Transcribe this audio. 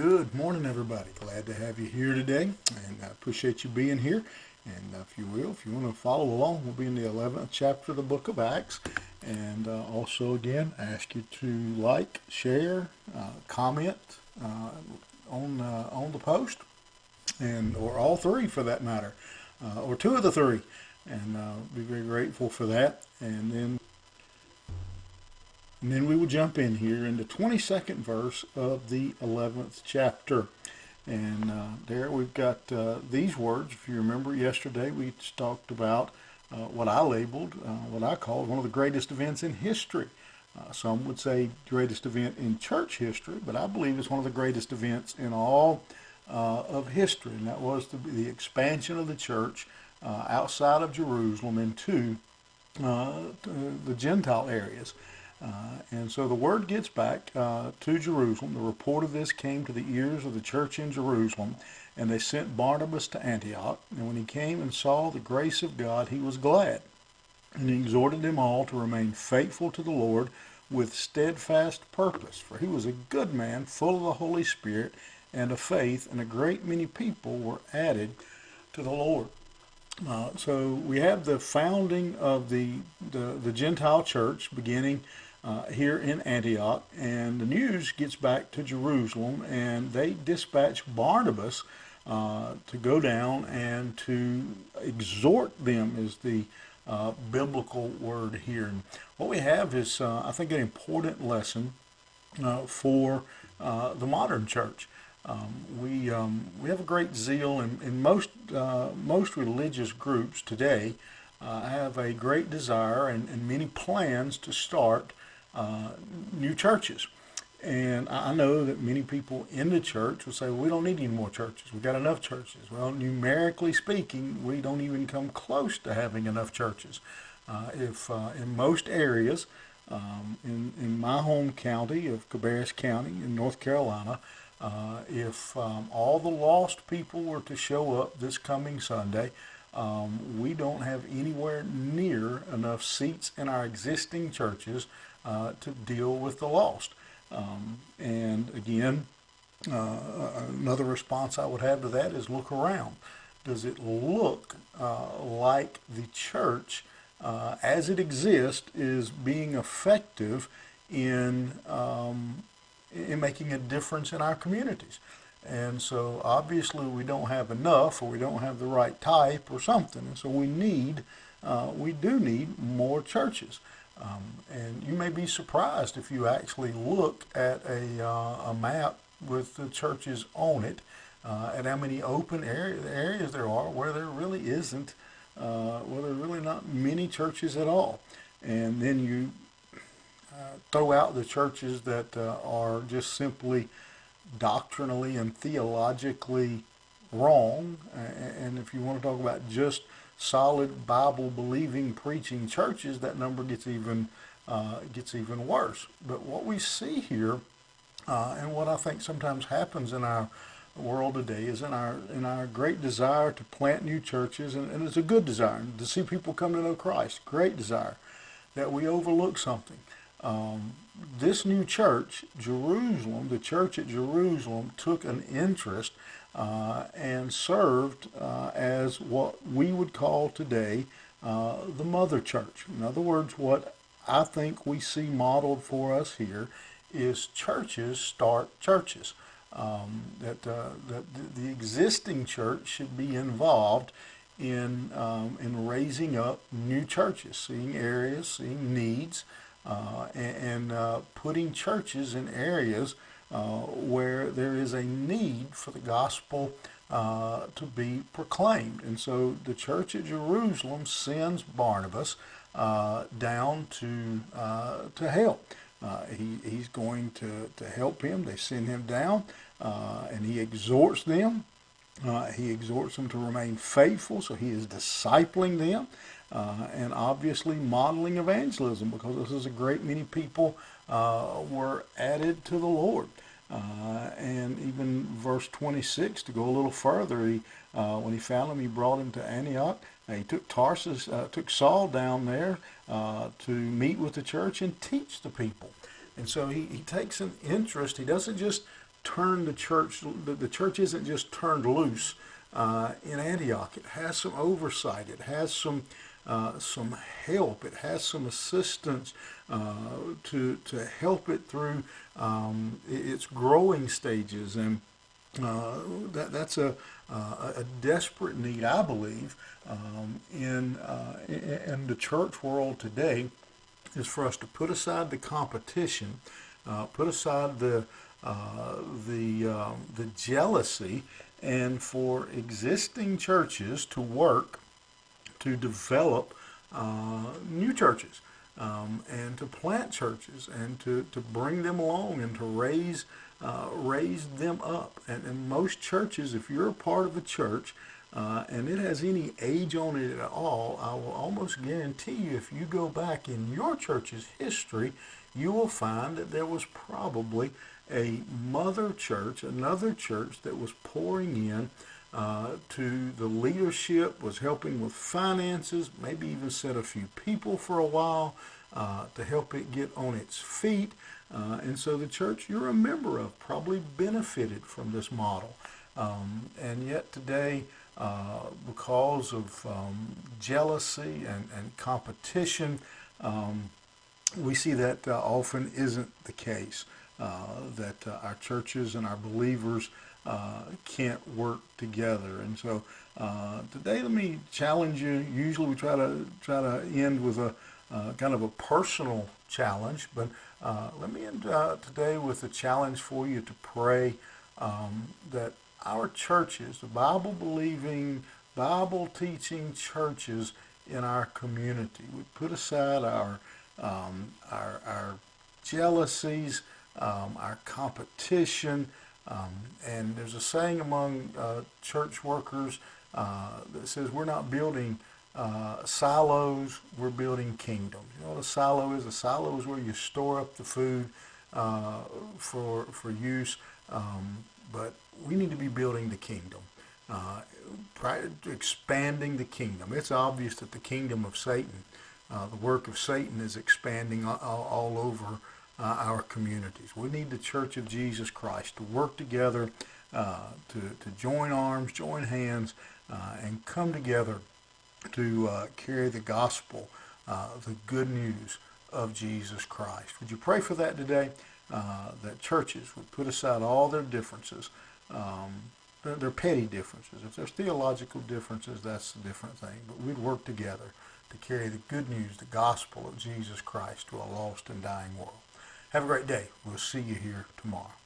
Good morning, everybody. Glad to have you here today, and I appreciate you being here. And if you want to follow along, we'll be in the 11th chapter of the book of Acts. And also, again, ask you to like, share, comment on the post, and or all three for that matter, or two of the three, and be very grateful for that. And then we will jump in here in the 22nd verse of the 11th chapter. And there we've got these words. If you remember yesterday, we talked about what I labeled, what I called one of the greatest events in history. Some would say greatest event in church history, but I believe it's one of the greatest events in all of history. And that was the expansion of the church outside of Jerusalem into the Gentile areas. And so the word gets back to Jerusalem. The report of this came to the ears of the church in Jerusalem, and they sent Barnabas to Antioch. And when he came and saw the grace of God, he was glad. And he exhorted them all to remain faithful to the Lord with steadfast purpose. For he was a good man, full of the Holy Spirit and of faith, and a great many people were added to the Lord. So we have the founding of the Gentile church beginning here in Antioch, and the news gets back to Jerusalem, and they dispatch Barnabas to go down and to exhort them is the biblical word here. And what we have is, I think, an important lesson for the modern church. We have a great zeal, and most religious groups today have a great desire and many plans to start new churches. And I know that many people in the church will say, well, we don't need any more churches. We've got enough churches. Well, numerically speaking, we don't even come close to having enough churches. If in most areas, in my home county of Cabarrus County in North Carolina, if all the lost people were to show up this coming Sunday, we don't have anywhere near enough seats in our existing churches to deal with the lost. And again, another response I would have to that is look around. Does it look like the church as it exists is being effective in making a difference in our communities? And so obviously we don't have enough, or we don't have the right type or something. And so we do need more churches. And you may be surprised if you actually look at a map with the churches on it, at how many open areas there are where there really isn't, where there are really not many churches at all. And then you throw out the churches that are just simply doctrinally and theologically wrong. And if you want to talk about just solid Bible believing preaching churches, that number gets even worse. But what we see here, and what I think sometimes happens in our world today, is in our great desire to plant new churches, and it's a good desire to see people come to know Christ, great desire, that we overlook something. This new church, Jerusalem, the church at Jerusalem, took an interest and served as what we would call today the mother church. In other words, what I think we see modeled for us here is churches start churches. That the existing church should be involved in raising up new churches, seeing areas, seeing needs, and putting churches in areas where there is a need for the gospel to be proclaimed. And so the church at Jerusalem sends Barnabas down to help. He's going to help him. They send him down, and he exhorts them. He exhorts them to remain faithful, so he is discipling them, and obviously modeling evangelism, because this is a great many people were added to the Lord. And even verse 26, to go a little further, when he found him, he brought him to Antioch. He took Saul down there to meet with the church and teach the people. And so he takes an interest. He doesn't just turned the church. The church isn't just turned loose in Antioch. It has some oversight. It has some help. It has some assistance to help it through its growing stages, and that's a desperate need, I believe, in the church world today, is for us to put aside the competition, put aside the jealousy, and for existing churches to work to develop new churches, and to plant churches, and to bring them along, and to raise them up. And most churches, if you're a part of a church and it has any age on it at all, I will almost guarantee you, if you go back in your church's history, you will find that there was probably a mother church, another church that was pouring in to the leadership, was helping with finances, maybe even sent a few people for a while to help it get on its feet. And so the church you're a member of probably benefited from this model. And yet today, because of jealousy and competition, we see that often isn't the case, that our churches and our believers can't work together. And so today, let me challenge you. Usually we try to end with a kind of a personal challenge, but let me end today with a challenge for you to pray that our churches, the Bible-believing, Bible-teaching churches in our community, would put aside our jealousies, our competition, and there's a saying among church workers that says we're not building silos, we're building kingdoms. You know what a silo is? A silo is where you store up the food for use, but we need to be building the kingdom, expanding the kingdom. It's obvious that the kingdom of Satan, the work of Satan, is expanding all over our communities. We need the Church of Jesus Christ to work together, to join arms, join hands, and come together to carry the gospel, the good news of Jesus Christ. Would you pray for that today? That churches would put aside all their differences, their petty differences. If there's theological differences, that's a different thing. But we'd work together to carry the good news, the gospel of Jesus Christ, to a lost and dying world. Have a great day. We'll see you here tomorrow.